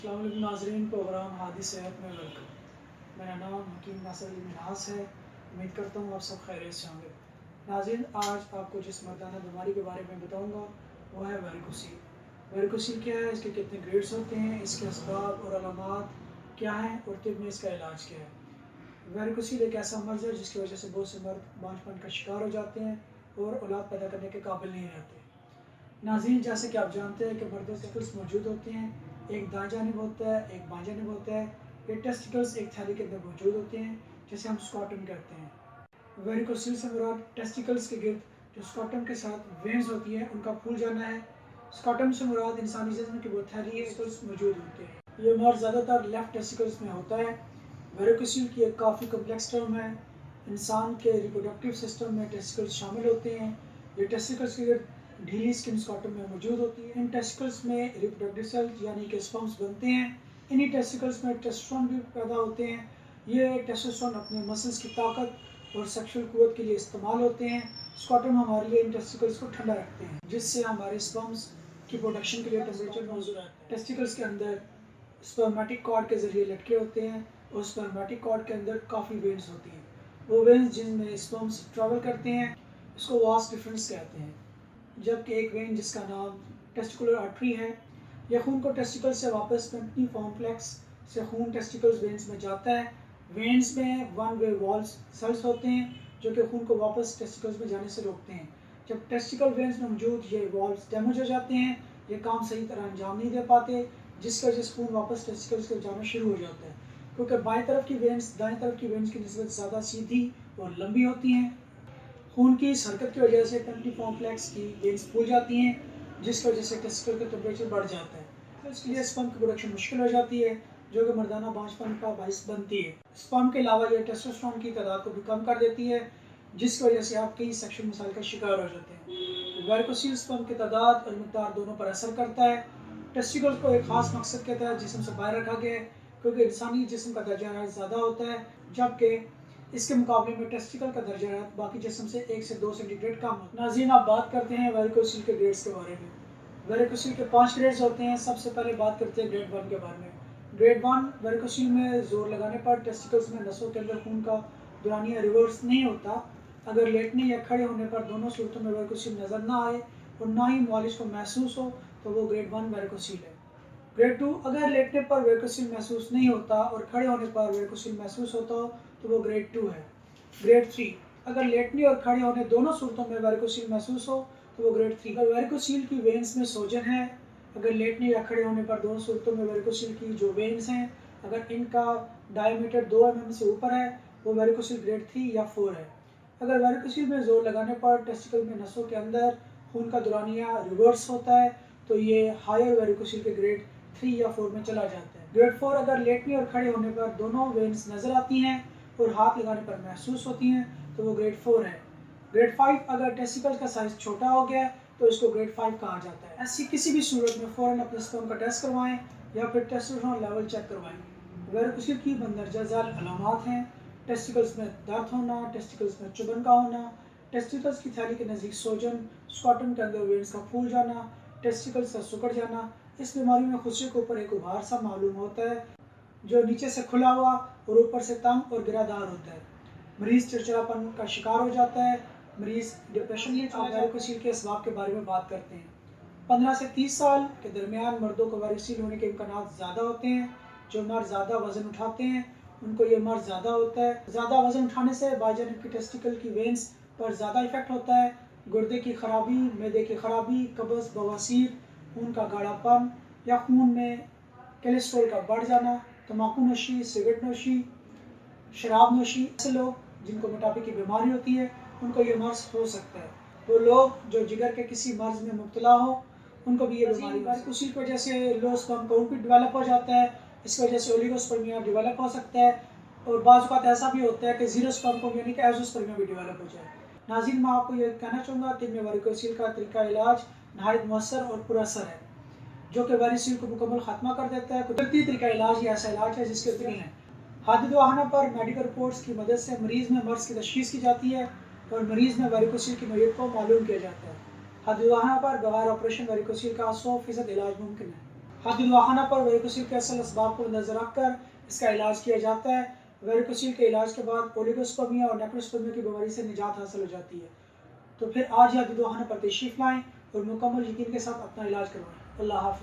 अस्सलाम वालेकुम नाज़रीन, प्रोग्राम हादी सेहत में वेलकम। मेरा नाम हकीम नासिर अली मिन्हास है। उम्मीद करता हूँ आप सब खैरियत से होंगे। नाज़रीन, आज आपको जिस मर्दाना बीमारी के बारे में बताऊँगा वो है वेरिकोसील। वेरिकोसील क्या है, इसके कितने ग्रेड्स होते हैं, इसके असबाब और अलामात क्या हैं और तिब में इसका इलाज क्या है। वेरिकोसील एक ऐसा मर्ज़ है जिसकी वजह से बहुत से मर्द बांझपन का शिकार हो जाते हैं और औलाद पैदा करने के काबिल नहीं रहते। नाज़रीन, जैसे कि आप जानते हैं कि मर्दों के टेस्टिकल्स मौजूद होते हैं, एक दाएं जानिब होता है, एक बाएं जानिब होता है। ये टेस्टिकल्स एक थैली के अंदर मौजूद होते हैं जिसे हम स्कॉटम कहते हैं। वेरिकोसील से मुराद टेस्टिकल्स के गिर्द जो स्कॉटम के साथ वेन्स होती है उनका फूल जाना है। स्कॉटम से मुराद इंसानी जिस्म की वो थैली टेस्टिकल्स मौजूद होते हैं। ये मर्ज ज़्यादातर लेफ्ट टेस्टिकल्स में होता है। वेरिकोसील की एक काफ़ी कम्प्लेक्स टर्म है। इंसान के रिप्रोडक्टिव सिस्टम में टेस्टिकल्स शामिल होते हैं। ये टेस्टिकल्स के गिर्द ढीली स्किन स्कॉटम में मौजूद होती है। इन टेस्टिकल्स में रिप्रोडक्टिव सेल्स यानी कि स्पर्म्स बनते हैं। इन्हीं टेस्टिकल्स में टेस्टोस्टेरोन भी पैदा होते हैं। ये टेस्टोस्टेरोन अपने मसल्स की ताकत और सेक्सुअल कुव्वत के लिए इस्तेमाल होते हैं। स्कॉटम हमारे लिए इन टेस्टिकल्स को ठंडा रखते हैं जिससे हमारे स्पर्म्स की प्रोडक्शन के लिए टेम्परेचर मौजूद रहता है। टेस्टिकल्स के अंदर स्पर्मेटिक कॉर्ड के जरिए लटके होते हैं और स्पर्मेटिक कॉर्ड के अंदर काफ़ी वेन्स होती हैं। वो वेन्स जिनमें स्पर्म्स ट्रैवल करते हैं इसको वास डिफरेंस कहते हैं। जबकि एक वेन जिसका नाम टेस्टिकुलर आर्टरी है, यह खून को टेस्टिकल से वापस पेम्पनी कॉम्प्लेक्स से खून टेस्टिकल्स वेन्स में जाता है। वेन्स में वन वे वॉल्व सेल्स होते हैं जो कि खून को वापस टेस्टिकल्स में जाने से रोकते हैं। जब टेस्टिकल वेन्स में मौजूद ये वॉल्व डैमेज हो जाते हैं, ये काम सही तरह अंजाम नहीं दे पाते, जिसकी वजह से खून वापस टेस्टिकल्स को जाना शुरू हो जाता है। क्योंकि बाएं तरफ की वेन्स दाएं तरफ की वेन्स की निस्बत ज़्यादा सीधी और लंबी होती हैं। खून की इस हरकत की वजह से पेम्पनी कॉम्प्लेक्स की वेन्स फूल जाती हैं जिसकी वजह से टेस्टिकल का टेम्परेचर बढ़ जाता है। तो इसके लिए स्पर्म की प्रोडक्शन मुश्किल हो जाती है जो कि मर्दाना बांझपन का बाइस बनती है। स्पर्म के अलावा यह टेस्टोस्टेरोन की तादाद को भी कम कर देती है जिसकी वजह से आप कई सेक्सुअल मसाइल का शिकार हो जाते हैं। वेरिकोसील स्पर्म की तादाद और मिकदार दोनों पर असर करता है। टेस्टिकल्स को एक खास मकसद के तहत जिस्म से बाहर रखा गया है क्योंकि इंसानी जिस्म का दर्जा हरारत ज़्यादा होता है जबकि इसके मुकाबले में टेस्टिकल का दर्जा हरारत बाकी जिस्म से 1 से 2 सेंटीग्रेड कम होता है। नाज़रीन, आप बात करते हैं वेरिकोसील के ग्रेड्स के बारे में। वेरिकोसील के 5 ग्रेड्स होते हैं। सबसे पहले बात करते हैं ग्रेड 1 के बारे में। ग्रेड 1 वेरिकोसील में जोर लगाने पर टेस्टिकल्स में नसों के अंदर खून का दौरानिया रिवर्स नहीं होता। अगर लेटने या खड़े होने पर दोनों सूरतों में वेरिकोसील नज़र ना आए और ना ही मालिश को महसूस हो तो वो ग्रेड 1 वेरिकोसील है। ग्रेड 2 अगर लेटने पर वेरिकोसील महसूस नहीं होता और खड़े होने पर वेरिकोसील महसूस होता हो तो वो ग्रेड 2 है। ग्रेड 3 अगर लेटने और खड़े होने दोनों सूरतों में वेरिकोसील महसूस हो तो वो ग्रेड 3। अगर वेरिकोसील की वेन्स में सोजन है, अगर लेटने या खड़े होने पर दोनों सूरतों में वेरिकोसील की जो वेन्स हैं अगर इनका डायमीटर 2 mm से ऊपर है वो वेरिकोसील ग्रेड 3 या 4 है। अगर वेरिकोसील में जोर लगाने पर टेस्टिकल में नसों के अंदर खून का दौरानिया रिवर्स होता है तो ये हायर वेरिकोसील के ग्रेड 3 या 4 में चला जाता है। ग्रेड 4 अगर लेटने और खड़े होने पर दोनों वेन्स नज़र आती हैं और हाथ लगाने पर महसूस होती हैं तो वो ग्रेड 4 है। ग्रेड 5 अगर टेस्टिकल का साइज छोटा हो गया तो इसको ग्रेड 5 कहा जाता है। ऐसी किसी भी सूरत में फ़ौरन अपने स्पर्म का टेस्ट करवाएं या फिर टेस्टोस्टेरोन लेवल चेक करवाएं। वेरिकोसील की मंदरजा झैल अलामात हैं टेस्टिकल्स में दर्द होना, टेस्टिकल्स में चुभन का होना, टेस्टिकल्स की थैली के नज़दीक सोजन, स्कॉटम के अंदर वेन्स का फूल जाना, टेस्टिकल्स का सिकुड़ जाना। इस बीमारी में खुशी के ऊपर एक उभार सा मालूम होता है जो नीचे से खुला हुआ और ऊपर से तंग और गिरादार होता है। मरीज़ चिड़चिड़ापन का शिकार हो जाता है, मरीज़ डिप्रेशन में चला जाता है। वेरिकोसील के असबाब के बारे में बात करते हैं। 15 से 30 साल के दरमियान मर्दों को वेरिकोसील होने के इम्कान ज़्यादा होते हैं। जो मर्द ज़्यादा वज़न उठाते हैं उनको ये मर्ज ज़्यादा होता है। ज़्यादा वज़न उठाने से बाईजानिब की टेस्टिकल की वेन्स पर ज़्यादा इफेक्ट होता है। गुर्दे की खराबी, मैदे की खराबी, कब्ज़, बवासीर, खून का गाढ़ापन या खून में कोलेस्ट्रॉल का बढ़ जाना, तम्बाकू नोशी, सिगरेट नोशी, शराब नोशी। ऐसे लोग जिनको मोटापे की बीमारी होती है उनको ये मर्ज हो सकता है। वो लोग जो जिगर के किसी मर्ज में मुब्तला हो उनको भी ये बीमारी वेरिकोसील की वजह से लो स्पर्म काउंट भी डेवलप हो जाता है। इस वजह से ओलिगोस्पर्मिया डेवलप हो सकता है और बाज़ औक़ात ऐसा भी होता है कि जीरो स्पर्म काउंट यानी कि एज़ोस्पर्मिया भी डेवलप हो जाए। नाज़रीन, मैं आपको ये कहना चाहूँगा कि वेरिकोसील का तरीका इलाज नहायत मौसर और पुरअसर है जो कि वेरिकोसील को मुकम्मल ख़त्मा कर देता है। कुदरती तरीका इलाज ये ऐसा इलाज है जिसके तीन हैं। हादिद वाहना पर मेडिकल रिपोर्ट्स की मदद से मरीज़ में मर्ज़ की तशख़ीस की जाती है और मरीज़ में वेरिकोसील की नोयत को मालूम किया जाता है। हादिद वाहना पर बगैर ऑपरेशन वेरिकोसील का 100% इलाज मुमकिन है। حادی دواخانہ پر ویریکوسیل کے اصل اسباب کو نظر رکھ کر اس کا علاج کیا جاتا ہے۔ ویریکوسیل کے علاج کے بعد اولیگوسپرمیا اور نیکروسپرمیا کی بیماری سے نجات حاصل ہو جاتی ہے۔ تو پھر آج حادی دواخانہ پر تشریف لائیں اور مکمل یقین کے ساتھ اپنا علاج کروائیں۔ اللہ حافظ۔